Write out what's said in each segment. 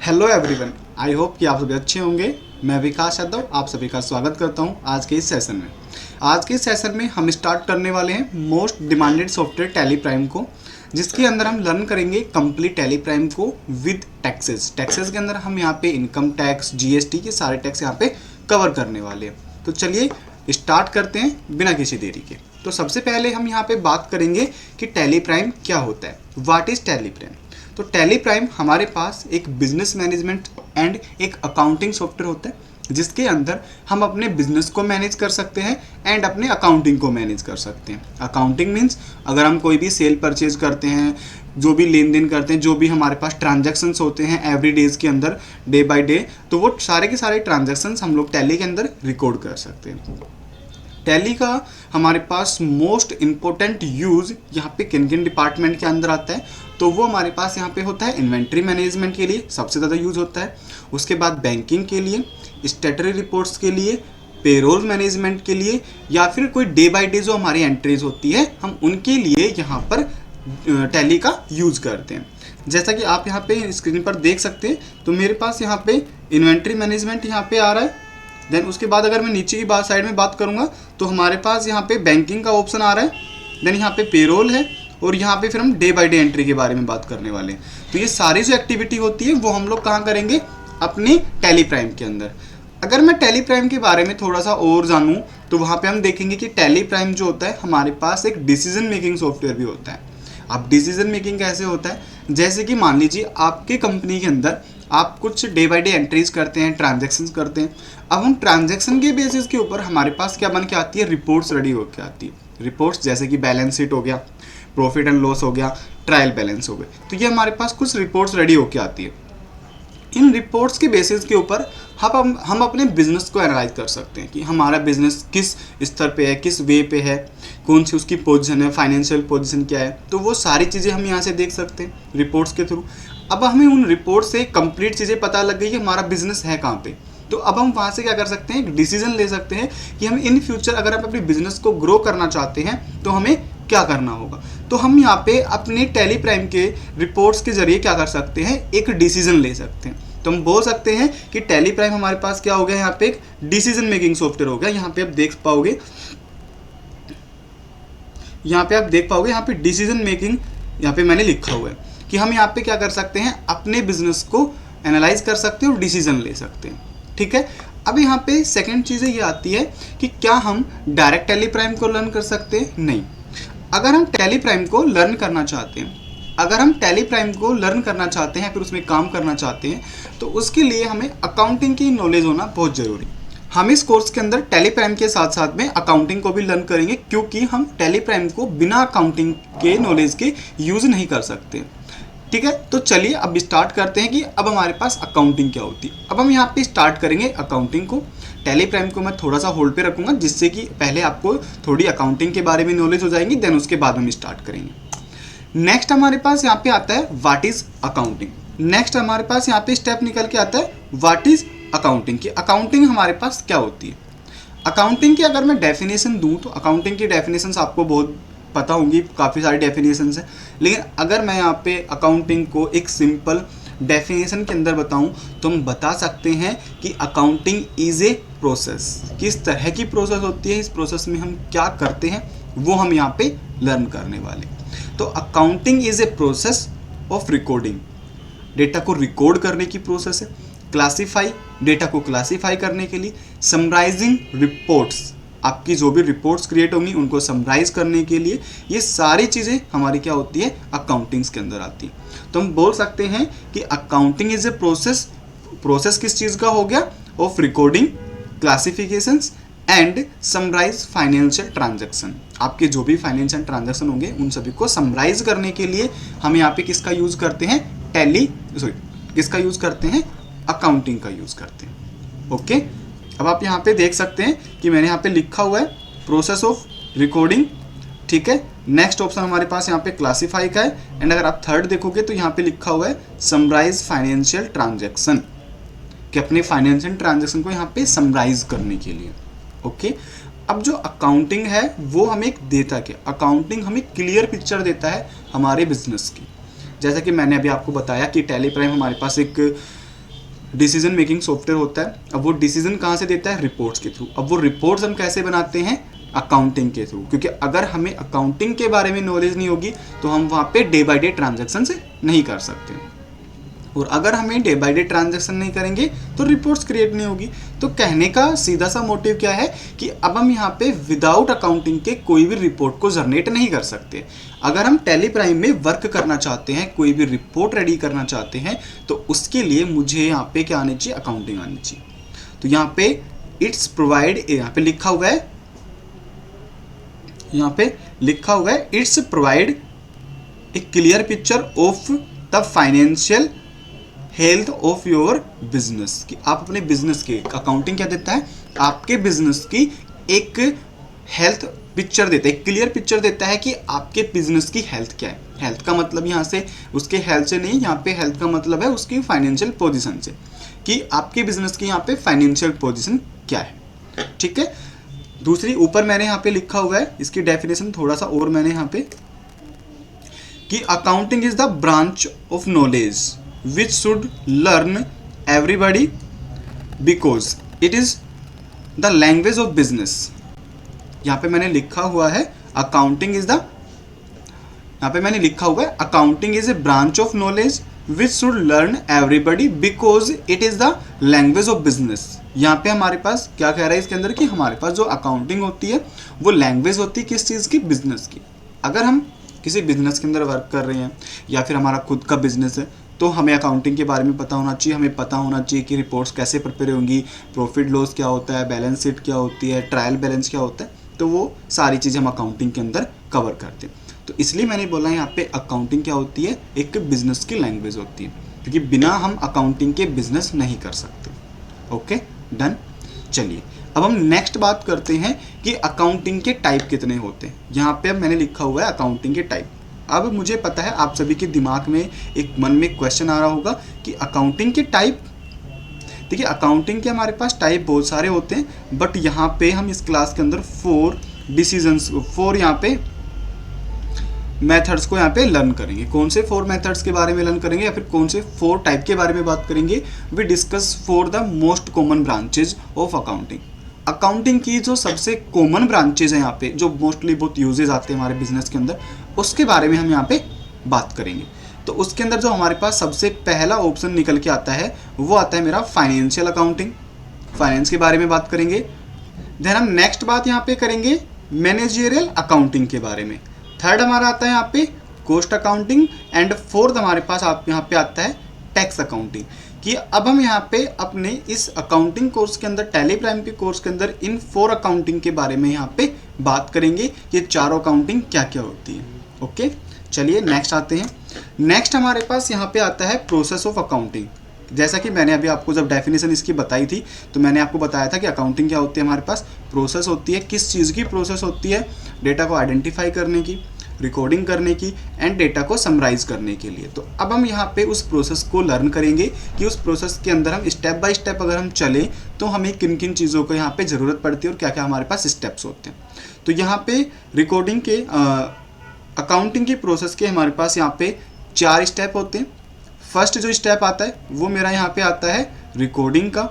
Hello everyone, I hope कि आप सभी अच्छे होंगे। मैं विकास यादव आप सभी का स्वागत करता हूं आज के इस सेशन में। आज के इस सेशन में हम स्टार्ट करने वाले हैं most demanded software tally prime को, जिसके अंदर हम लर्न करेंगे कंप्लीट टैली प्राइम को विद टैक्सेस। टैक्सेस के अंदर हम यहाँ पे इनकम टैक्स, जीएसटी के सारे टैक्स यहाँ पे कवर करने वाले हैं। तो चलिए स्टार्ट करते हैं बिना किसी देरी के। तो सबसे पहले हम यहाँ पे बात करेंगे कि टैली प्राइम क्या होता है, व्हाट इज टैली प्राइम। तो टैली प्राइम हमारे पास एक बिजनेस मैनेजमेंट एंड एक अकाउंटिंग सॉफ्टवेयर होता है, जिसके अंदर हम अपने बिजनेस को मैनेज कर सकते हैं एंड अपने अकाउंटिंग को मैनेज कर सकते हैं। अकाउंटिंग मीन्स अगर हम कोई भी सेल परचेज करते हैं, जो भी लेन देन करते हैं, जो भी हमारे पास ट्रांजैक्शंस होते हैं एवरी डेज के अंदर, डे बाय डे, तो वो सारे के सारे ट्रांजैक्शंस हम लोग टैली के अंदर रिकॉर्ड कर सकते हैं। टैली का हमारे पास मोस्ट इम्पोर्टेंट यूज़ यहाँ पे किन किन डिपार्टमेंट के अंदर आता है, तो वो हमारे पास यहाँ पे होता है इन्वेंट्री मैनेजमेंट के लिए सबसे ज़्यादा यूज़ होता है। उसके बाद बैंकिंग के लिए, स्टेटरी रिपोर्ट्स के लिए, पेरोल मैनेजमेंट के लिए, या फिर कोई डे बाय डे जो हमारी एंट्रीज होती है हम उनके लिए यहाँ पर टैली का यूज़ करते हैं। जैसा कि आप यहाँ पे स्क्रीन पर देख सकते हैं, तो मेरे पास यहाँ पे इन्वेंट्री मैनेजमेंट यहाँ पे आ रहा है। देन उसके बाद अगर मैं नीचे की बात साइड में बात करूँगा तो हमारे पास यहाँ पे बैंकिंग का ऑप्शन आ रहा है। देन यहाँ पे पेरोल है और यहाँ पे फिर हम डे बाय डे एंट्री के बारे में बात करने वाले हैं। तो ये सारी जो एक्टिविटी होती है वो हम लोग कहाँ करेंगे, अपने टैली प्राइम के अंदर। अगर मैं टैली प्राइम के बारे में थोड़ा सा और जानूँ तो वहाँ पे हम देखेंगे कि टैली प्राइम जो होता है हमारे पास एक डिसीजन मेकिंग सॉफ्टवेयर भी होता है। अब डिसीजन मेकिंग कैसे होता है, जैसे कि मान लीजिए आपके कंपनी के अंदर आप कुछ डे बाय डे एंट्रीज करते हैं, ट्रांजैक्शंस करते हैं। अब हम ट्रांजैक्शन के बेसिस के ऊपर हमारे पास क्या बन के आती है, रिपोर्ट्स रेडी होकर आती है। रिपोर्ट्स जैसे कि बैलेंस शीट हो गया, प्रॉफिट एंड लॉस हो गया, ट्रायल बैलेंस हो गए, तो ये हमारे पास कुछ रिपोर्ट्स रेडी होकर आती है। इन रिपोर्ट्स के बेसिस के ऊपर हम अपने बिजनेस को एनालाइज कर सकते हैं कि हमारा बिजनेस किस स्तर पे है, किस वे पे है, कौन सी उसकी पोजीशन है, फाइनेंशियल पोजीशन क्या है, तो वो सारी चीज़ें हम यहाँ से देख सकते हैं रिपोर्ट्स के थ्रू। अब हमें उन रिपोर्ट से कंप्लीट चीज़ें पता लग गई कि हमारा बिजनेस है कहाँ पे, तो अब हम वहाँ से क्या कर सकते हैं, एक डिसीजन ले सकते हैं कि हम इन फ्यूचर अगर हम अपने बिजनेस को ग्रो करना चाहते हैं तो हमें क्या करना होगा। तो हम यहाँ पे अपने टैली प्राइम के रिपोर्ट्स के जरिए क्या कर सकते हैं, एक डिसीजन ले सकते हैं। तो हम बोल सकते हैं कि टैली प्राइम हमारे पास क्या हो गया, यहाँ पे एक डिसीजन मेकिंग सॉफ्टवेयर हो गया। यहाँ पे आप देख पाओगे, यहाँ पे डिसीजन मेकिंग यहाँ पे मैंने लिखा हुआ है कि हम यहाँ पे क्या कर सकते हैं, अपने बिजनेस को एनालाइज कर सकते हैं और डिसीजन ले सकते हैं। ठीक है, अब यहाँ पे सेकंड चीज़ें ये आती है कि क्या हम डायरेक्ट टैली प्राइम को लर्न कर सकते हैं, नहीं। अगर हम टैली प्राइम को लर्न करना चाहते हैं, फिर उसमें काम करना चाहते हैं, तो उसके लिए हमें अकाउंटिंग की नॉलेज होना बहुत ज़रूरी है। हम इस कोर्स के अंदर टैली प्राइम के साथ साथ में अकाउंटिंग को भी लर्न करेंगे, क्योंकि हम टैली प्राइम को बिना अकाउंटिंग के नॉलेज के यूज़ नहीं कर सकते। ठीक है, तो चलिए अब स्टार्ट करते हैं कि अब हमारे पास अकाउंटिंग क्या होती है। अब हम यहाँ पे स्टार्ट करेंगे अकाउंटिंग को। टैली प्राइम को मैं थोड़ा सा होल्ड पे रखूँगा, जिससे कि पहले आपको थोड़ी अकाउंटिंग के बारे में नॉलेज हो जाएगी, देन उसके बाद हम स्टार्ट करेंगे। नेक्स्ट हमारे पास यहाँ पे आता है व्हाट इज अकाउंटिंग। नेक्स्ट हमारे पास यहाँ पे स्टेप निकल के आता है व्हाट इज अकाउंटिंग की अकाउंटिंग हमारे पास क्या होती है। अकाउंटिंग की अगर मैं डेफिनेशन दूं तो अकाउंटिंग की डेफिनेशंस आपको बहुत पता होंगी, काफ़ी सारी डेफिनेशंस हैं, लेकिन अगर मैं यहाँ पे अकाउंटिंग को एक सिंपल डेफिनेशन के अंदर बताऊं तो हम बता सकते हैं कि अकाउंटिंग इज ए प्रोसेस। किस तरह की प्रोसेस होती है, इस प्रोसेस में हम क्या करते हैं, वो हम यहाँ पे लर्न करने वाले। तो accounting is a process of recording, data को रिकॉर्ड करने की प्रोसेस है। क्लासीफाई, डेटा को क्लासीफाई करने के लिए। समराइजिंग रिपोर्ट्स, आपकी जो भी रिपोर्ट्स क्रिएट होंगी उनको समराइज करने के लिए। ये सारी चीज़ें हमारी क्या होती है, अकाउंटिंग्स के अंदर आती है। तो हम बोल सकते हैं कि accounting is a process. Process किस चीज़ का हो गया, of recording, classifications and summarise financial transaction. आपके जो भी फाइनेंशियल ट्रांजैक्शन होंगे उन सभी को समराइज करने के लिए हम यहाँ पे किसका यूज़ करते हैं, किसका यूज़ करते हैं, अकाउंटिंग का यूज़ करते हैं। ओके, अब आप यहाँ पे देख सकते हैं कि मैंने यहाँ पे लिखा हुआ है प्रोसेस ऑफ रिकॉर्डिंग। ठीक है, नेक्स्ट ऑप्शन हमारे पास यहाँ पे क्लासीफाई का है, एंड अगर आप थर्ड देखोगे तो यहाँ पे लिखा हुआ है समराइज फाइनेंशियल ट्रांजैक्शन, कि अपने फाइनेंशियल ट्रांजैक्शन को यहाँ पे समराइज करने के लिए। ओके, अब जो अकाउंटिंग है वो हमें एक देता क्या, अकाउंटिंग हमें क्लियर पिक्चर देता है हमारे बिजनेस की। जैसा कि मैंने अभी आपको बताया कि टैली प्राइम हमारे पास एक डिसीजन मेकिंग सॉफ्टवेयर होता है। अब वो डिसीजन कहाँ से देता है? रिपोर्ट्स के थ्रू। अब वो रिपोर्ट्स हम कैसे बनाते हैं? अकाउंटिंग के थ्रू, क्योंकि अगर हमें अकाउंटिंग के बारे में नॉलेज नहीं होगी तो हम वहाँ पे डे बाय डे ट्रांजैक्शन से नहीं कर सकते, और अगर हमें डे बाय डे ट्रांजैक्शन नहीं करेंगे तो रिपोर्ट्स क्रिएट नहीं होगी। तो कहने का सीधा सा मोटिव क्या है कि अब हम यहाँ पे विदाउट अकाउंटिंग के कोई भी रिपोर्ट को जनरेट नहीं कर सकते। अगर हम टैली प्राइम में वर्क करना चाहते हैं, कोई भी रिपोर्ट रेडी करना चाहते हैं, तो उसके लिए मुझे यहाँ पे क्या आनी चाहिए? अकाउंटिंग आनी चाहिए। तो यहाँ पे इट्स प्रोवाइड, यहाँ पे लिखा हुआ है, यहाँ पे लिखा हुआ है it's provide a clear picture of the financial health of your business, कि आप अपने बिजनेस के, अकाउंटिंग क्या देता है? आपके बिजनेस की एक हेल्थ पिक्चर देता है, एक क्लियर पिक्चर देता है कि आपके बिजनेस की हेल्थ क्या है। हेल्थ का मतलब यहाँ से उसके हेल्थ से नहीं, यहाँ पे हेल्थ का मतलब है उसकी फाइनेंशियल पोजीशन से, कि आपके बिजनेस की यहाँ पे फाइनेंशियल पोजीशन क्या है। ठीक है। दूसरी ऊपर मैंने यहाँ पे लिखा हुआ है इसकी डेफिनेशन थोड़ा सा और मैंने यहाँ पे, कि accounting is the branch of knowledge which should learn everybody because it is the language of business। यहाँ पे मैंने लिखा हुआ है अकाउंटिंग इज द, यहाँ पे मैंने लिखा हुआ है accounting is A branch of knowledge which should learn everybody because it is the language of business. यहाँ पे हमारे पास क्या कह रहा है इसके अंदर, कि हमारे पास जो अकाउंटिंग होती है वो लैंग्वेज होती है किस चीज़ की? बिजनेस की। अगर हम किसी बिजनेस के अंदर वर्क कर रहे हैं या फिर हमारा खुद का बिजनेस है, तो हमें अकाउंटिंग के बारे में पता होना चाहिए। हमें पता होना चाहिए कि रिपोर्ट्स कैसे प्रिपेयर होंगी, प्रॉफिट लॉस क्या होता है, बैलेंस शीट क्या होती है, ट्रायल बैलेंस क्या होता है। तो वो सारी चीज़ें हम अकाउंटिंग के अंदर कवर करते हैं। तो इसलिए मैंने बोला यहाँ पे अकाउंटिंग क्या होती है? एक बिजनेस की लैंग्वेज होती है, क्योंकि बिना हम अकाउंटिंग के बिजनेस नहीं कर सकते। Okay, done. चलिए अब हम नेक्स्ट बात करते हैं कि अकाउंटिंग के टाइप कितने होते हैं। यहाँ पे अब मैंने लिखा हुआ है अकाउंटिंग के टाइप। अब मुझे पता है आप सभी के दिमाग में एक मन में क्वेश्चन आ रहा होगा कि अकाउंटिंग के टाइप। देखिए अकाउंटिंग के हमारे पास टाइप बहुत सारे होते हैं, बट यहाँ पे हम इस क्लास के अंदर 4 डिसीजंस, 4 यहाँ पे मेथड्स को यहाँ पे लर्न करेंगे। कौन से 4 मेथड्स के बारे में लर्न करेंगे या फिर कौन से 4 टाइप के बारे में बात करेंगे? We discuss 4 the most common branches of accounting. Accounting की जो सबसे कॉमन ब्रांचेज हैं यहाँ पे, जो मोस्टली बहुत यूजेज आते हैं हमारे बिजनेस के अंदर, उसके बारे में हम यहाँ पे बात करेंगे। तो उसके अंदर जो हमारे पास सबसे पहला ऑप्शन निकल के आता है वो आता है मेरा फाइनेंशियल अकाउंटिंग। फाइनेंस के बारे में बात करेंगे। देन हम नेक्स्ट बात यहाँ पे करेंगे मैनेजरियल अकाउंटिंग के बारे में। थर्ड हमारा आता है यहाँ पे कॉस्ट अकाउंटिंग, एंड फोर्थ हमारे पास आप यहाँ पे आता है टैक्स अकाउंटिंग। कि अब हम यहाँ पे अपने इस अकाउंटिंग कोर्स के अंदर, टैली प्राइम के कोर्स के अंदर इन 4 अकाउंटिंग के बारे में यहाँ पे बात करेंगे, ये चारों अकाउंटिंग क्या क्या होती है। ओके, चलिए नेक्स्ट आते हैं। नेक्स्ट हमारे पास यहाँ पे आता है प्रोसेस ऑफ अकाउंटिंग। जैसा कि मैंने अभी आपको जब डेफिनेशन इसकी बताई थी तो मैंने आपको बताया था कि अकाउंटिंग क्या होती है, हमारे पास प्रोसेस होती है। किस चीज़ की प्रोसेस होती है? डेटा को आइडेंटिफाई करने की, रिकॉर्डिंग करने की, एंड डेटा को समराइज करने के लिए। तो अब हम यहाँ पे उस प्रोसेस को लर्न करेंगे कि उस प्रोसेस के अंदर हम स्टेप बाय स्टेप अगर हम चलें तो हमें किन किन चीज़ों को यहाँ पे ज़रूरत पड़ती है और क्या क्या हमारे पास स्टेप्स होते हैं। तो यहाँ पे रिकॉर्डिंग के अकाउंटिंग की प्रोसेस के हमारे पास यहाँ पे 4 स्टेप होते हैं। फर्स्ट जो स्टेप आता है वो मेरा यहाँ पे आता है रिकॉर्डिंग का।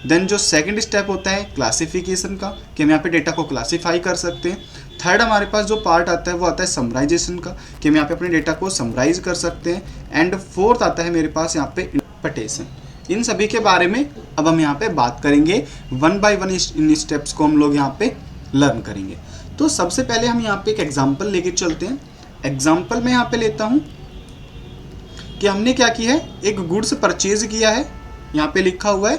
देन जो सेकंड स्टेप होता है क्लासिफिकेशन का, कि हम यहाँ पे डेटा को क्लासीफाई कर सकते हैं। थर्ड हमारे पास जो पार्ट आता है वो आता है समराइजेशन का, कि हम यहाँ पे अपने डेटा को समराइज कर सकते हैं। एंड फोर्थ आता है मेरे पास यहाँ पे इंटरप्रिटेशन। इन सभी के बारे में अब हम यहाँ पे बात करेंगे, 1 बाय 1 इन स्टेप्स को हम लोग यहाँ पे लर्न करेंगे। तो सबसे पहले हम यहाँ पे एक एग्जाम्पल लेके चलते हैं। एग्जाम्पल मैं यहाँ पे लेता हूँ कि हमने क्या किया है, एक गुड्स परचेज किया है। यहाँ पे लिखा हुआ है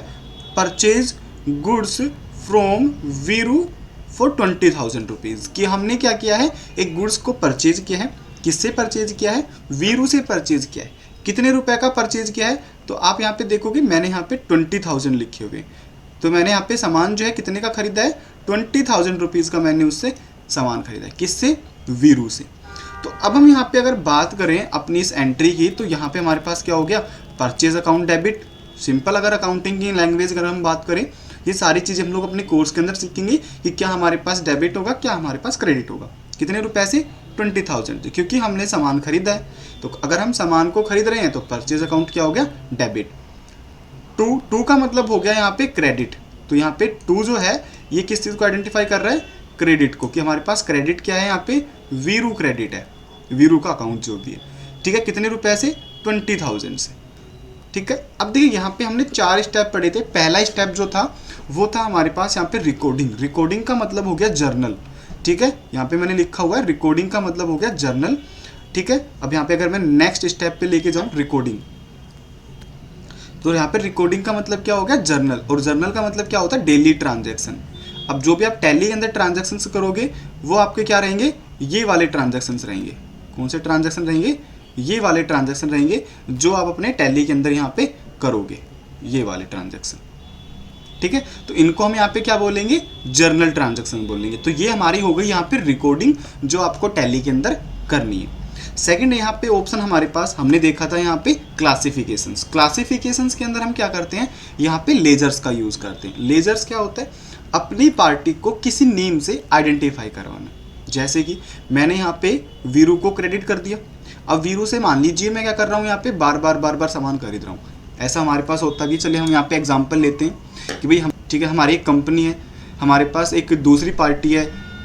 purchase goods from Veeru for 20,000 rupees. कि हमने क्या किया है, एक गुड्स को परचेज किया है। किससे परचेज किया है? वीरू से परचेज किया है। कितने रुपए का परचेज किया है? तो आप यहाँ पे देखोगे मैंने यहाँ पे 20,000 लिखे हुए। तो मैंने यहाँ पे सामान जो है कितने का खरीदा है? 20,000 रुपीज़ का मैंने उससे सामान खरीदा है। किससे? वीरू से। तो अब हम यहाँ पे अगर बात करें अपनी इस एंट्री की, तो यहाँ पे हमारे पास क्या हो गया, परचेज अकाउंट डेबिट। सिंपल अगर अकाउंटिंग की लैंग्वेज अगर हम बात करें, ये सारी चीज़ें हम लोग अपने कोर्स के अंदर सीखेंगे कि क्या हमारे पास डेबिट होगा, क्या हमारे पास क्रेडिट होगा। कितने रुपए से? 20,000, क्योंकि हमने सामान खरीदा है। तो अगर हम सामान को खरीद रहे हैं तो परचेज अकाउंट क्या हो गया? डेबिट। टू का मतलब हो गया यहाँ पे क्रेडिट। तो यहाँ पे टू जो है ये किस चीज़ को आइडेंटिफाई कर रहा है, क्रेडिट को, कि हमारे पास क्रेडिट क्या है यहाँ पे, वीरू क्रेडिट है, वीरू का अकाउंट जो भी है, ठीक है। कितने रुपए से, 20,000 से, ठीक है। अब देखिए यहाँ पे हमने 4 स्टेप पढ़े थे। पहला स्टेप जो था वो था हमारे पास यहाँ पे रिकॉर्डिंग। रिकॉर्डिंग का मतलब हो गया जर्नल, ठीक है। यहाँ पे मैंने लिखा हुआ है रिकॉर्डिंग का मतलब हो गया जर्नल, ठीक है। अब यहाँ पे अगर मैं नेक्स्ट स्टेप पे लेके जाऊँ रिकॉर्डिंग, तो यहाँ पे रिकॉर्डिंग का मतलब क्या हो गया, जर्नल, और जर्नल का मतलब क्या होता है, डेली ट्रांजैक्शन। अब जो भी आप टैली के अंदर ट्रांजैक्शन करोगे वो आपके क्या रहेंगे, ये वाले ट्रांजैक्शन रहेंगे। कौन से ट्रांजैक्शन रहेंगे, ये वाले ट्रांजैक्शन रहेंगे जो आप अपने टैली के अंदर यहाँ पे करोगे, ये वाले ट्रांजैक्शन, ठीक है। तो इनको हम यहाँ पे क्या बोलेंगे, जर्नल ट्रांजैक्शन बोलेंगे। तो ये हमारी हो गई यहाँ पे रिकॉर्डिंग जो आपको टैली के अंदर करनी है। सेकंड यहाँ पे ऑप्शन हमारे पास हमने देखा था यहाँ पे क्लासिफिकेशंस। क्लासिफिकेशंस के अंदर हम क्या करते हैं, यहाँ पे लेजर्स का यूज करते हैं। लेजर्स क्या होता है, अपनी पार्टी को किसी नेम से आइडेंटिफाई करवाना। जैसे कि मैंने यहाँ पे वीरू को क्रेडिट कर दिया। अब वीरू से मान लीजिए मैं क्या कर रहा हूँ, यहाँ पे बार बार सामान खरीद रहा हूँ, ऐसा हमारे पास होता भी। चलिए हम यहाँ पे एग्जांपल लेते हैं कि भाई हम, ठीक है, हमारी एक कंपनी है, हमारे पास एक दूसरी पार्टी है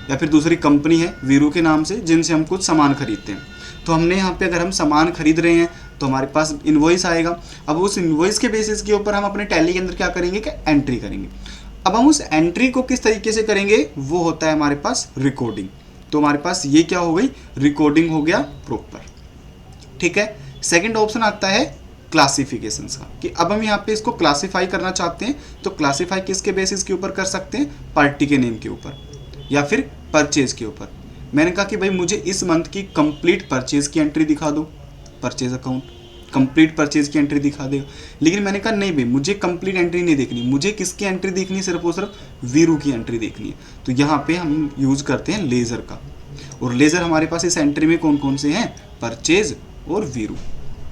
या फिर दूसरी कंपनी है वीरू के नाम से, जिनसे हम कुछ सामान खरीदते हैं। तो हमने यहाँ पे अगर हम सामान खरीद रहे हैं तो हमारे पास इनवॉइस आएगा। अब उस इनवॉइस के बेसिस के ऊपर हम अपने टैली के अंदर क्या करेंगे कि एंट्री करेंगे। अब हम उस एंट्री को किस तरीके से करेंगे, वो होता है हमारे पास रिकॉर्डिंग। तो हमारे पास ये क्या हो गई, रिकॉर्डिंग हो गया प्रॉपर, ठीक है। सेकंड ऑप्शन आता है क्लासिफिकेशंस का, कि अब हम यहाँ पे इसको क्लासिफाई करना चाहते हैं। तो क्लासिफाई किसके बेसिस के ऊपर कर सकते हैं, पार्टी के नेम के ऊपर या फिर परचेज के ऊपर। मैंने कहा कि भाई मुझे इस मंथ की कंप्लीट परचेज की एंट्री दिखा दो, परचेज अकाउंट कंप्लीट परचेज की एंट्री दिखा देगा। लेकिन मैंने कहा नहीं भाई, मुझे कंप्लीट एंट्री नहीं देखनी, मुझे किसकी एंट्री देखनी है, सिर्फ और सिर्फ वीरू की एंट्री देखनी है। तो यहाँ पे हम यूज करते हैं लेजर का, और लेजर हमारे पास इस एंट्री में कौन कौन से हैं, परचेज और वीरू।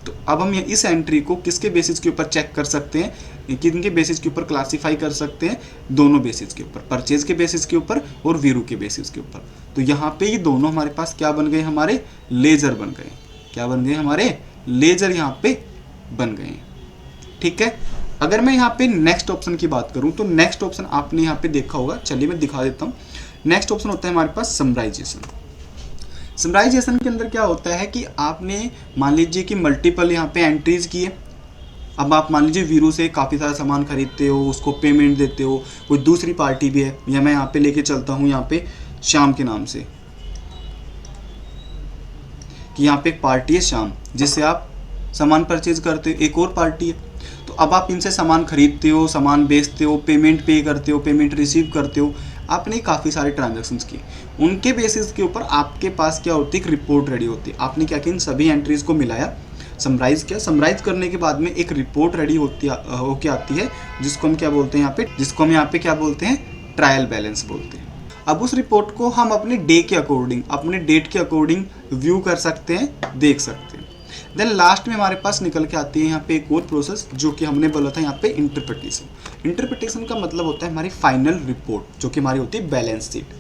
तो अब हम इस एंट्री को किसके बेसिस के ऊपर चेक कर सकते हैं, किनके बेसिस के ऊपर क्लासिफाई कर सकते हैं, दोनों बेसिस के ऊपर, परचेज के बेसिस के ऊपर और वीरू के बेसिस के ऊपर। तो यहाँ पे ये दोनों हमारे पास क्या बन गए, हमारे लेजर बन गए। क्या बन गए, हमारे लेजर यहाँ पे बन गए हैं, ठीक है। अगर मैं यहाँ पे नेक्स्ट ऑप्शन की बात करूँ तो नेक्स्ट ऑप्शन आपने यहाँ पे देखा होगा, चलिए मैं दिखा देता हूँ। नेक्स्ट ऑप्शन होता है हमारे पास समराइजेशन। समराइजेशन के अंदर क्या होता है कि आपने मान लीजिए कि मल्टीपल यहाँ पे एंट्रीज की है। अब आप मान लीजिए वीरू से काफ़ी सारा सामान खरीदते हो, उसको पेमेंट देते हो, कोई दूसरी पार्टी भी है, या मैं यहाँ पे लेके चलता हूँ यहाँ पे श्याम के नाम से, कि यहाँ पे एक पार्टी है श्याम जिससे आप सामान परचेज करते हो, एक और पार्टी है। तो अब आप इनसे सामान खरीदते हो, सामान बेचते हो, पेमेंट पे करते हो, पेमेंट रिसीव करते हो, आपने काफ़ी सारे ट्रांजैक्शंस किए। उनके बेसिस के ऊपर आपके पास क्या होती है, एक रिपोर्ट रेडी होती है। आपने क्या किया, इन सभी एंट्रीज को मिलाया, समराइज किया। समराइज करने के बाद में एक रिपोर्ट रेडी होके आती है, जिसको हम क्या बोलते हैं यहाँ पे, जिसको हम यहाँ पे क्या बोलते हैं, ट्रायल बैलेंस बोलते हैं। अब उस रिपोर्ट को हम अपने डे के अकॉर्डिंग, अपने डेट के अकॉर्डिंग व्यू कर सकते हैं, देख सकते हैं। देन लास्ट में हमारे पास निकल के आती है यहाँ पे एक और प्रोसेस, जो कि हमने बोला था यहाँ पे इंटरप्रिटेशन। इंटरप्रिटेशन का मतलब होता है हमारी फाइनल रिपोर्ट, जो कि हमारी होती है बैलेंस शीट।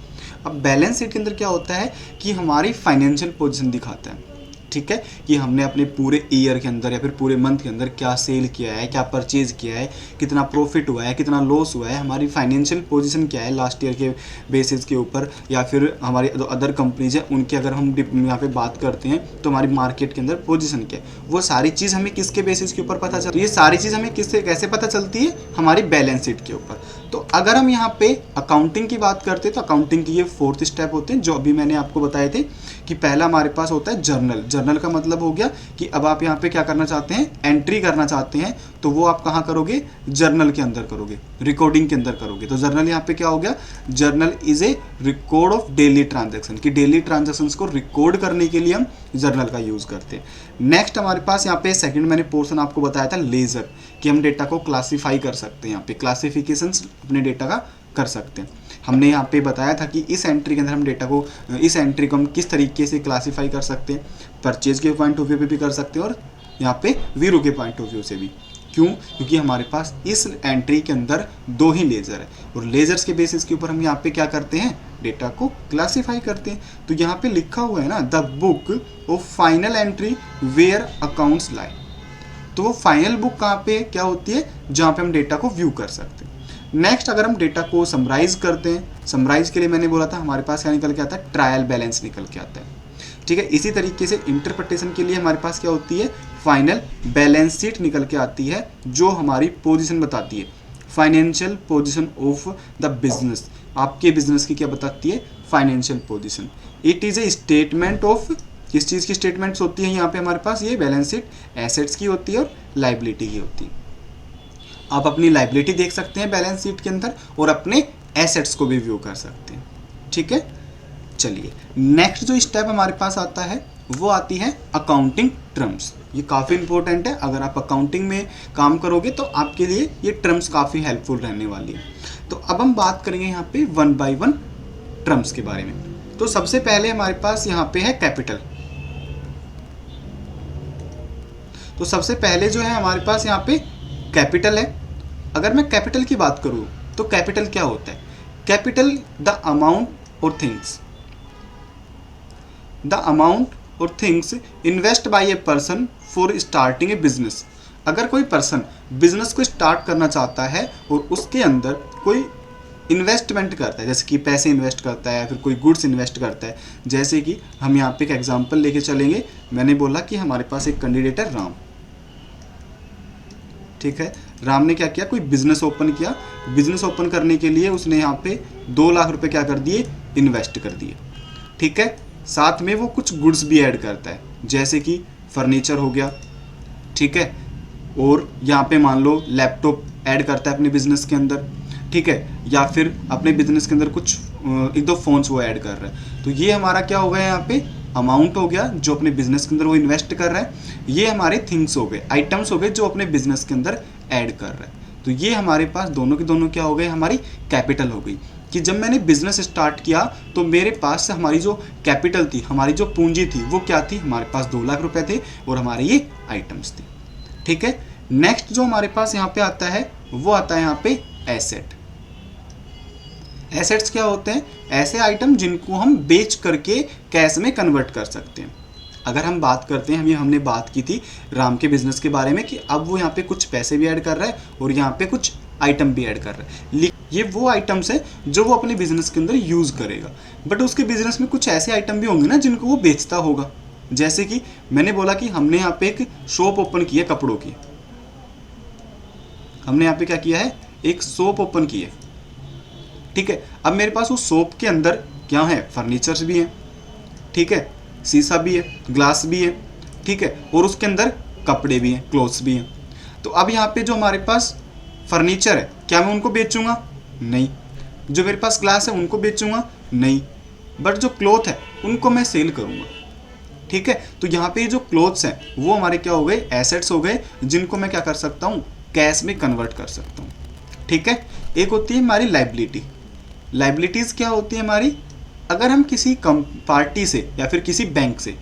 अब बैलेंस शीट के अंदर क्या होता है कि हमारी फाइनेंशियल पोजीशन दिखाता है, ठीक है, कि हमने अपने पूरे ईयर के अंदर या फिर पूरे मंथ के अंदर क्या सेल किया है, क्या परचेज किया है, कितना प्रॉफिट हुआ है, कितना लॉस हुआ है, हमारी फाइनेंशियल पोजीशन क्या है लास्ट ईयर के बेसिस के ऊपर, या फिर हमारी जो अदर कंपनीज है उनकी अगर हम यहाँ पे बात करते हैं तो हमारी मार्केट के अंदर पोजीशन क्या है, वो सारी चीज़ हमें किसके बेसिस के ऊपर पता चलती है। ये सारी चीज़ हमें किससे कैसे पता चलती है, हमारी बैलेंस शीट के ऊपर। तो अगर हम यहाँ पे अकाउंटिंग की बात करते हैं तो अकाउंटिंग की ये 4th स्टेप होते हैं, जो अभी मैंने आपको बताए थे कि पहला हमारे पास होता है जर्नल। जर्नल का मतलब हो गया कि अब आप यहाँ पे क्या करना चाहते हैं, एंट्री करना चाहते हैं, तो वो आप कहाँ करोगे, जर्नल के अंदर करोगे, रिकॉर्डिंग के अंदर करोगे। तो जर्नल यहाँ पे क्या हो गया, journal is a record of daily transaction, कि डेली ट्रांजेक्शन्स को रिकॉर्ड करने के लिए हम जर्नल का यूज़ करते हैं। नेक्स्ट हमारे पास यहाँ पे सेकंड मैंने पोर्शन आपको बताया था लेजर, कि हम डेटा को क्लासीफाई कर सकते हैं, यहाँ पे क्लासिफिकेशंस अपने डेटा का कर सकते हैं। हमने यहाँ पे बताया था कि इस एंट्री के अंदर हम डेटा को, इस एंट्री को हम किस तरीके से क्लासीफाई कर सकते हैं, परचेज के पॉइंट ऑफ व्यू पे भी कर सकते हैं और यहाँ पे वीरू के पॉइंट ऑफ व्यू से भी। क्यों, क्योंकि हमारे पास इस एंट्री के अंदर 2 ही लेजर है, और लेजर्स के बेसिस के ऊपर हम यहाँ पे क्या करते हैं, डेटा को क्लासीफाई करते हैं। तो यहाँ पे लिखा हुआ है ना, the book of final entry where accounts lie. तो वो फाइनल बुक कहाँ पे क्या होती है, जहाँ पे हम डेटा को व्यू कर सकते हैं। नेक्स्ट अगर हम डेटा को समराइज करते हैं, समराइज के लिए मैंने बोला था हमारे पास क्या निकल के आता है, ट्रायल बैलेंस निकल के आता है। ठीक है, इसी तरीके से इंटरप्रिटेशन के लिए हमारे पास क्या होती है, फाइनल बैलेंस शीट निकल के आती है, जो हमारी पोजीशन बताती है, financial position of the business, आपके बिजनेस की क्या बताती है, financial position. It is a statement of, किस चीज़ की स्टेटमेंट्स होती है यहाँ पे हमारे पास, ये बैलेंस शीट एसेट्स की होती है और लाइबिलिटी की होती है। आप अपनी लाइबिलिटी देख सकते हैं बैलेंस शीट के अंदर और अपने एसेट्स को भी व्यू कर सकते हैं। ठीक है, चलिए नेक्स्ट जो स्टेप हमारे पास आता है वो आती है अकाउंटिंग टर्म्स। ये काफ़ी इंपॉर्टेंट है, अगर आप अकाउंटिंग में काम करोगे तो आपके लिए ये टर्म्स काफ़ी हेल्पफुल रहने वाली है। तो अब हम बात करेंगे यहाँ पे वन बाय वन टर्म्स के बारे में। तो सबसे पहले हमारे पास यहाँ पे है कैपिटल। तो सबसे पहले जो है हमारे पास यहाँ पे कैपिटल है। अगर मैं कैपिटल की बात करूँ तो कैपिटल क्या होता है, कैपिटल द अमाउंट और थिंग्स, द अमाउंट और things invest by a person for starting a business. अगर कोई पर्सन बिजनेस को स्टार्ट करना चाहता है और उसके अंदर कोई इन्वेस्टमेंट करता है, जैसे कि पैसे इन्वेस्ट करता है या फिर कोई गुड्स इन्वेस्ट करता है, जैसे कि हम यहाँ पे एक एग्जांपल लेके चलेंगे। मैंने बोला कि हमारे पास एक कैंडिडेट है राम। ठीक है, राम ने क्या किया, कोई बिजनेस ओपन किया। बिजनेस ओपन करने के लिए उसने यहाँ पे 2 लाख रुपए क्या कर दिए, इन्वेस्ट कर दिए। ठीक है, साथ में वो कुछ गुड्स भी ऐड करता है, जैसे कि फर्नीचर हो गया। ठीक है, और यहाँ पे मान लो लैपटॉप ऐड करता है अपने बिजनेस के अंदर। ठीक है, या फिर अपने बिजनेस के अंदर कुछ 1-2 फोन्स वो ऐड कर रहा है। तो ये हमारा क्या हो गया, यहाँ पे अमाउंट हो गया जो अपने बिजनेस के अंदर वो इन्वेस्ट कर रहा है। ये हमारे थिंग्स हो गए, आइटम्स हो गए जो अपने बिजनेस के अंदर ऐड कर रहा है। तो ये हमारे पास दोनों के दोनों क्या हो गए, हमारी कैपिटल हो गई। कि जब मैंने बिजनेस स्टार्ट किया तो मेरे पास से हमारी जो कैपिटल थी, हमारी जो पूंजी थी वो क्या थी, हमारे पास 2 लाख रुपए थे और हमारे ये आइटम्स थे। ठीक है, नेक्स्ट जो हमारे पास यहाँ पे आता है वो आता है यहाँ पे एसेट। एसेट्स क्या होते हैं, ऐसे आइटम जिनको हम बेच करके कैश में कन्वर्ट कर सकते हैं। अगर हम बात करते हैं, हमने बात की थी राम के बिजनेस के बारे में कि अब वो यहाँ पे कुछ पैसे भी ऐड कर रहा है और यहाँ पे कुछ आइटम भी ऐड कर रहा है। ये वो आइटम्स है जो वो अपने बिजनेस के अंदर यूज करेगा, बट उसके बिजनेस में कुछ ऐसे आइटम भी होंगे ना जिनको वो बेचता होगा। जैसे कि मैंने बोला कि हमने यहाँ पे एक शॉप ओपन की है कपड़ों की, हमने यहाँ पे क्या किया है, एक शॉप ओपन की है। ठीक है, अब मेरे पास उस शॉप के अंदर क्या है, फर्नीचर्स भी हैं। ठीक है, शीशा भी है, ग्लास भी है। ठीक है, और उसके अंदर कपड़े भी हैं, क्लोथ्स भी हैं। तो अब यहाँ पे जो हमारे पास फर्नीचर है, क्या मैं उनको बेचूंगा, नहीं। जो मेरे पास ग्लास है उनको बेचूंगा, नहीं। बट जो क्लॉथ है उनको मैं सेल करूंगा। ठीक है, तो यहाँ पे जो क्लोथ्स हैं वो हमारे क्या हो गए, एसेट्स हो गए, जिनको मैं क्या कर सकता हूँ, कैश में कन्वर्ट कर सकता हूँ। ठीक है, एक होती है हमारी लाइबिलिटी। लाइबिलिटीज़ क्या होती है हमारी, अगर हम किसी पार्टी से या फिर किसी बैंक से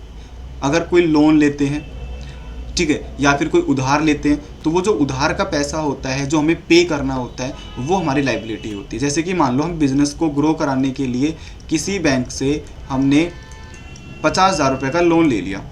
अगर कोई लोन लेते हैं, ठीक है, या फिर कोई उधार लेते हैं, तो वो जो उधार का पैसा होता है जो हमें पे करना होता है वो हमारी लाइबिलिटी होती है। जैसे कि मान लो हम बिज़नेस को ग्रो कराने के लिए किसी बैंक से हमने 50,000 रुपये का लोन ले लिया,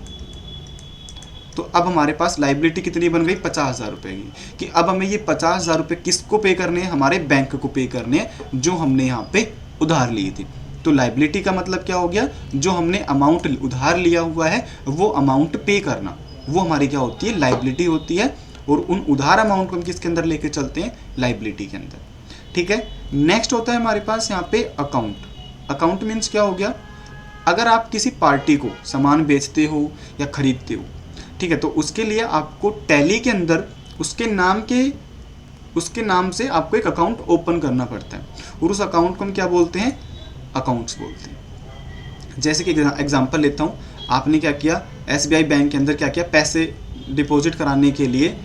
तो अब हमारे पास लाइबिलिटी कितनी बन गई, 50,000 रुपये की, कि अब हमें ये 50,000 रुपये किसको पे करने हैं, हमारे बैंक को पे करने हैं जो हमने यहाँ पे उधार ली थी। तो लाइबिलिटी का मतलब क्या हो गया, जो हमने अमाउंट उधार लिया हुआ है वो अमाउंट पे करना, वो हमारी क्या होती है, लाइबिलिटी होती है। और उन उधार अमाउंट को हम किसके अंदर लेके चलते हैं, लाइबिलिटी के अंदर। ठीक है, नेक्स्ट होता है हमारे पास यहाँ पे अकाउंट। अकाउंट मीन्स क्या हो गया, अगर आप किसी पार्टी को सामान बेचते हो या खरीदते हो, ठीक है, तो उसके लिए आपको टैली के अंदर उसके नाम से आपको एक अकाउंट ओपन करना पड़ता है और उस अकाउंट को हम क्या बोलते हैं, अकाउंट्स बोलते हैं। जैसे कि एग्जांपल लेता हूँ, आपने क्या किया, SBI बैंक के अंदर क्या किया, पैसे डिपॉजिट कराने के लिए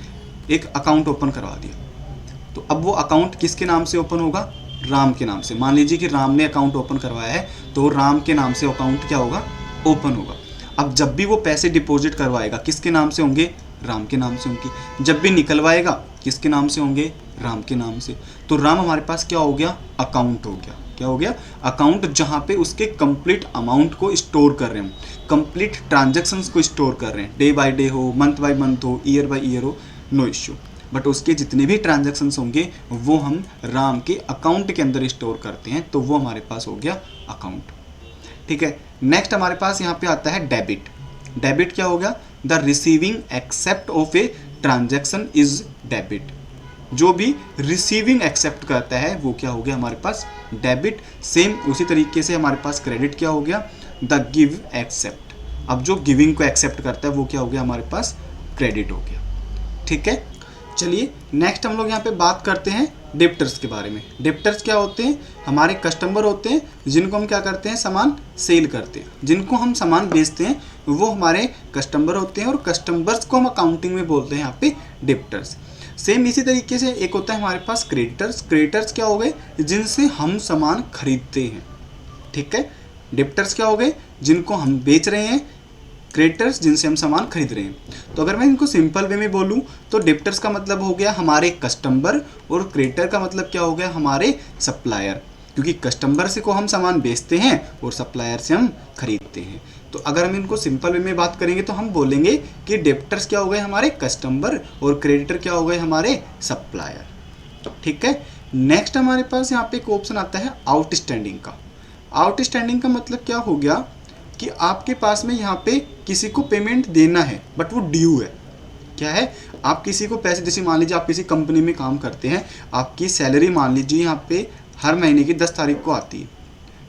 एक अकाउंट ओपन करवा दिया। तो अब वो अकाउंट किसके नाम से ओपन होगा, राम के नाम से। मान लीजिए कि राम ने अकाउंट ओपन करवाया है, तो राम के नाम से अकाउंट क्या होगा, ओपन होगा। अब जब भी वो पैसे डिपॉजिट करवाएगा किसके नाम से होंगे, राम के नाम से होंगे। जब भी निकलवाएगा किसके नाम से होंगे, राम के नाम से। तो राम हमारे पास क्या हो गया, अकाउंट हो गया। क्या हो गया, अकाउंट जहाँ पे उसके कंप्लीट अमाउंट को स्टोर कर रहे हैं, कंप्लीट ट्रांजैक्शंस को स्टोर कर रहे हैं, डे बाय डे हो, मंथ बाय मंथ हो, ईयर बाय ईयर हो, नो इश्यू। बट उसके जितने भी ट्रांजैक्शंस होंगे वो हम राम के अकाउंट के अंदर स्टोर करते हैं, तो वो हमारे पास हो गया अकाउंट। ठीक है, नेक्स्ट हमारे पास यहाँ पे आता है डेबिट। डेबिट क्या हो गया, the receiving except of a transaction is debit. जो भी रिसीविंग एक्सेप्ट करता है वो क्या हो गया हमारे पास डेबिट। सेम उसी तरीके से हमारे पास क्रेडिट क्या हो गया, द गिव एक्सेप्ट। अब जो गिविंग को एक्सेप्ट करता है वो क्या हो गया हमारे पास क्रेडिट हो गया। ठीक है, चलिए नेक्स्ट हम लोग यहाँ पे बात करते हैं डेप्टर्स के बारे में। डेप्टर्स क्या होते हैं, हमारे कस्टमर होते हैं जिनको हम क्या करते हैं, सामान सेल करते हैं, जिनको हम सामान बेचते हैं वो हमारे कस्टमर होते हैं, और कस्टमर्स को हम अकाउंटिंग में बोलते हैं यहाँ पे डेप्टर्स। सेम इसी तरीके से एक होता है हमारे पास क्रेडिटर्स। क्रेडिटर्स क्या हो गए, जिनसे हम सामान खरीदते हैं। ठीक है, डेप्टर्स क्या हो गए, जिनको हम बेच रहे हैं, क्रेडिटर्स जिनसे हम सामान खरीद रहे हैं। तो अगर मैं इनको सिंपल वे में बोलूँ तो डेप्टर्स का मतलब हो गया हमारे कस्टमर, और क्रेडिटर का मतलब क्या हो गया हमारे सप्लायर, क्योंकि कस्टमर से को हम सामान बेचते हैं और सप्लायर से हम खरीदते हैं। तो अगर हम इनको सिंपल वे में बात करेंगे तो हम बोलेंगे कि डेप्टर्स क्या हो गए हमारे कस्टमर, और क्रेडिटर क्या हो गए हमारे सप्लायर। ठीक है, नेक्स्ट हमारे पास यहाँ पे एक ऑप्शन आता है आउटस्टैंडिंग का। आउटस्टैंडिंग का मतलब क्या हो गया कि आपके पास में यहाँ पे किसी को पेमेंट देना है बट वो ड्यू है। क्या है, आप किसी को पैसे, जैसे मान लीजिए आप किसी कंपनी में काम करते हैं, आपकी सैलरी मान लीजिए यहाँ पे हर महीने की 10 तारीख को आती है।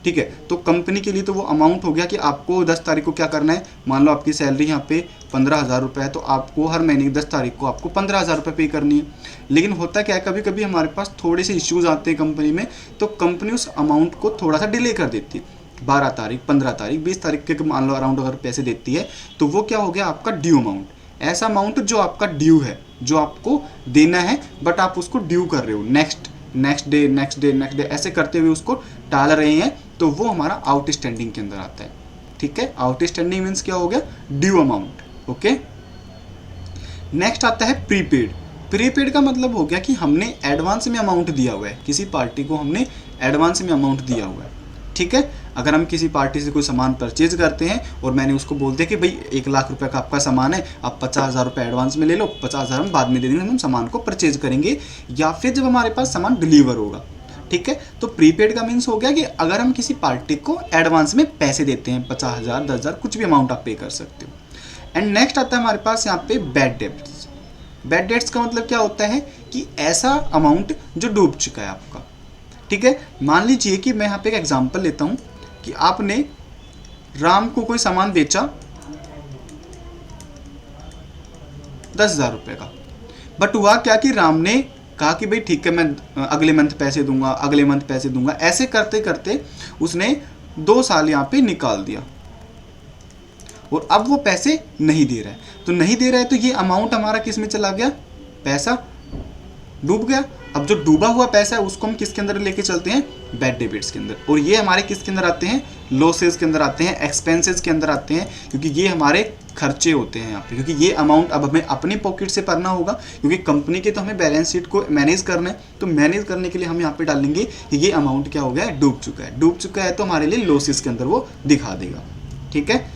ठीक है, तो कंपनी के लिए तो वो अमाउंट हो गया कि आपको 10 तारीख को क्या करना है। मान लो आपकी सैलरी यहाँ पे 15,000 रुपये है, तो आपको हर महीने की 10 तारीख को आपको 15,000 रुपये पे करनी है। लेकिन होता क्या है, कभी कभी हमारे पास थोड़े से इश्यूज आते हैं कंपनी में, तो कंपनी उस अमाउंट को थोड़ा सा डिले कर देती है। 12 तारीख, 15 तारीख, 20 तारीख के मान लो अराउंड अगर पैसे देती है, तो वो क्या हो गया आपका ड्यू अमाउंट। ऐसा अमाउंट जो आपका ड्यू है, जो आपको देना है बट आप उसको ड्यू कर रहे हो, नेक्स्ट डे ऐसे करते हुए उसको टाल रहे हैं, तो वो हमारा आउटस्टैंडिंग के अंदर आता है। ठीक है, आउटस्टैंडिंग मीन्स क्या हो गया, ड्यू अमाउंट। ओके, नेक्स्ट आता है प्रीपेड। प्रीपेड का मतलब हो गया कि हमने एडवांस में अमाउंट दिया हुआ है, किसी पार्टी को हमने एडवांस में अमाउंट दिया हुआ है। ठीक है, अगर हम किसी पार्टी से कोई सामान परचेज करते हैं और मैंने उसको बोल दिया कि भाई 1 लाख रुपए का आपका सामान है, आप 50,000 रुपये एडवांस में ले लो, 50,000 हम बाद में दे देंगे, हम सामान को परचेज करेंगे या फिर जब हमारे पास सामान डिलीवर होगा। ठीक है, तो प्रीपेड का मीन्स हो गया कि अगर हम किसी पार्टी को एडवांस में पैसे देते हैं, 50,000, 10,000, कुछ भी अमाउंट आप पे कर सकते हो। एंड नेक्स्ट आता है हमारे पास यहाँ पे बैड डेट्स। बैड डेट्स का मतलब क्या होता है कि ऐसा अमाउंट जो डूब चुका है आपका। ठीक है, मान लीजिए कि मैं यहाँ पे एक एग्जांपल लेता हूँ कि आपने राम को कोई सामान बेचा 10,000 रुपये का, बट हुआ क्या कि राम ने कहा कि भाई ठीक है मैं अगले मंथ पैसे दूंगा, अगले मंथ पैसे दूंगा, ऐसे करते करते उसने 2 साल यहाँ पे निकाल दिया और अब वो पैसे नहीं दे रहा है। तो नहीं दे रहा है तो ये अमाउंट हमारा किस में चला गया, पैसा डूब गया। अब जो डूबा हुआ पैसा है उसको हम किसके अंदर लेके चलते हैं, बैड डेबिट्स के अंदर, और ये हमारे किसके अंदर आते हैं, लॉसेस के अंदर आते हैं, एक्सपेंसेस के अंदर आते हैं, क्योंकि ये हमारे खर्चे होते हैं यहाँ पे। क्योंकि ये अमाउंट अब हमें अपनी पॉकेट से भरना होगा, क्योंकि कंपनी के तो हमें बैलेंस शीट को मैनेज करना है, तो मैनेज करने के लिए हम यहाँ पे डालेंगे कि ये अमाउंट क्या हो गया है, डूब चुका है। डूब चुका है तो हमारे लिए लॉसेस के अंदर वो दिखा देगा। ठीक है,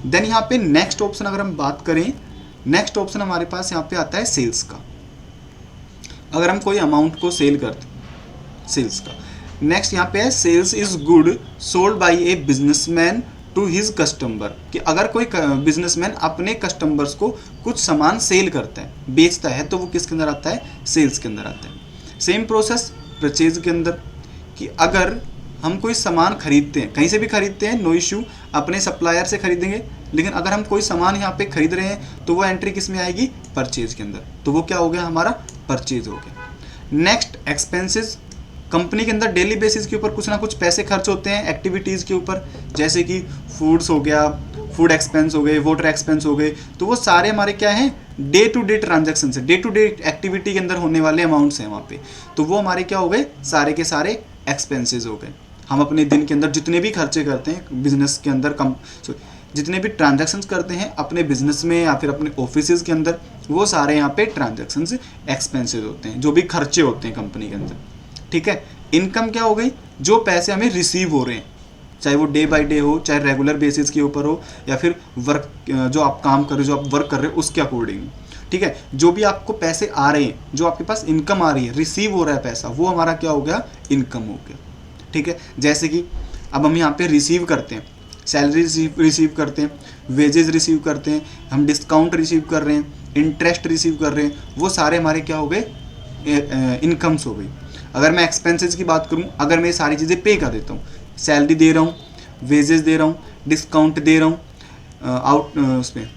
देन यहाँ पे नेक्स्ट ऑप्शन अगर हम बात करें, नेक्स्ट ऑप्शन हमारे पास यहाँ पे आता है सेल्स का। अगर हम कोई अमाउंट को सेल करते, सेल्स का नेक्स्ट यहाँ पे है sales is good sold by a businessman to his customer, कि अगर कोई बिजनेसमैन अपने कस्टमर्स को कुछ सामान सेल करता है, बेचता है, तो वो किसके अंदर आता है, सेल्स के अंदर आता है। सेम प्रोसेस परचेज के अंदर, कि अगर हम कोई सामान खरीदते हैं, कहीं से भी खरीदते हैं, नो इश्यू, अपने सप्लायर से खरीदेंगे, लेकिन अगर हम कोई सामान यहाँ पे खरीद रहे हैं तो वो एंट्री किस में आएगी, परचेज के अंदर, तो वो क्या हो गया, हमारा परचेज हो गया। नेक्स्ट एक्सपेंसेस, कंपनी के अंदर डेली बेसिस के ऊपर कुछ ना कुछ पैसे खर्च होते हैं एक्टिविटीज़ के ऊपर, जैसे कि फूड्स हो गया, फूड एक्सपेंस हो गए, वाटर एक्सपेंस हो गए, तो वो सारे हमारे क्या हैं, डे टू डे ट्रांजेक्शन है, डे टू डे एक्टिविटी के अंदर होने वाले अमाउंट्स हैं वहाँ पे, तो वो हमारे क्या हो गए, सारे के सारे एक्सपेंसेस हो गए। हम अपने दिन के अंदर जितने भी खर्चे करते हैं बिजनेस के अंदर, जितने भी ट्रांजैक्शंस करते हैं अपने बिजनेस में या फिर अपने ऑफिसेज के अंदर, वो सारे यहाँ पे ट्रांजैक्शंस एक्सपेंसेस होते हैं, जो भी खर्चे होते हैं कंपनी के अंदर। ठीक है, इनकम क्या हो गई, जो पैसे हमें रिसीव हो रहे हैं, चाहे वो डे बाय डे हो, चाहे रेगुलर बेसिस के ऊपर हो, या फिर वर्क जो आप काम कर रहे हो, जो आप वर्क कर रहे हो उसके अकॉर्डिंग। ठीक है, जो भी आपको पैसे आ रहे हैं, जो आपके पास इनकम आ रही है, रिसीव हो रहा है पैसा, वो हमारा क्या हो गया, इनकम हो गया। ठीक है, जैसे कि अब हम यहाँ पे रिसीव करते हैं, सैलरी रिसीव करते हैं, वेजेस रिसीव करते हैं, हम डिस्काउंट रिसीव कर रहे हैं, इंटरेस्ट रिसीव कर रहे हैं, वो सारे हमारे क्या हो गए, इनकम्स हो गई। अगर मैं एक्सपेंसेस की बात करूँ, अगर मैं ये सारी चीज़ें पे कर देता हूँ, सैलरी दे रहा हूँ, वेजेस दे रहा हूँ, डिस्काउंट दे रहा हूँ, उसमें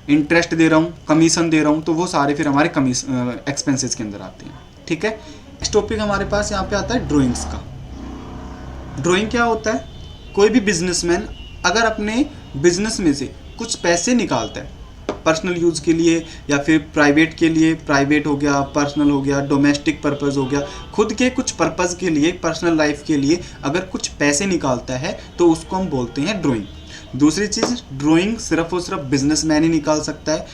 इंटरेस्ट दे रहा हूँ, कमीशन दे रहा हूँ, तो वो सारे फिर हमारे एक्सपेंसेस के अंदर आते हैं। ठीक है, नेक्स्ट टॉपिक हमारे पास यहाँ पे आता है ड्राइंग्स का। ड्राइंग क्या होता है, कोई भी बिजनेसमैन अगर अपने बिजनेस में से कुछ पैसे निकालता है पर्सनल यूज़ के लिए या फिर प्राइवेट के लिए, प्राइवेट हो गया, पर्सनल हो गया, डोमेस्टिक पर्पज़ हो गया, खुद के कुछ पर्पज़ के लिए, पर्सनल लाइफ के लिए अगर कुछ पैसे निकालता है तो उसको हम बोलते हैं ड्राइंग। दूसरी चीज़, ड्राइंग सिर्फ और सिर्फ बिजनेसमैन ही निकाल सकता है,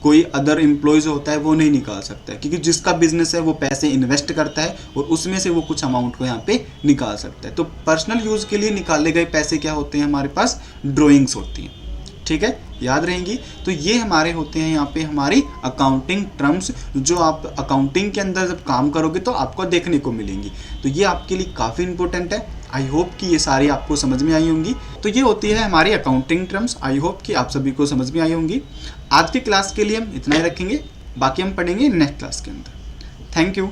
कोई अदर एम्प्लॉयज़ होता है वो नहीं निकाल सकता है, क्योंकि जिसका बिजनेस है वो पैसे इन्वेस्ट करता है और उसमें से वो कुछ अमाउंट को यहाँ पे निकाल सकता है। तो पर्सनल यूज़ के लिए निकाले गए पैसे क्या होते हैं, हमारे पास ड्राइंग्स होती हैं। ठीक है, याद रहेंगी। तो ये हमारे होते हैं यहाँ पे हमारी अकाउंटिंग टर्म्स, जो आप अकाउंटिंग के अंदर जब काम करोगे तो आपको देखने को मिलेंगी। तो ये आपके लिए काफ़ी इंपॉर्टेंट है। आई होप कि ये सारी आपको समझ में आई होंगी। तो ये होती है हमारी अकाउंटिंग टर्म्स। आई होप कि आप सभी को समझ में आई होंगी। आज की क्लास के लिए हम इतना ही रखेंगे, बाकी हम पढ़ेंगे नेक्स्ट क्लास के अंदर। Thank you.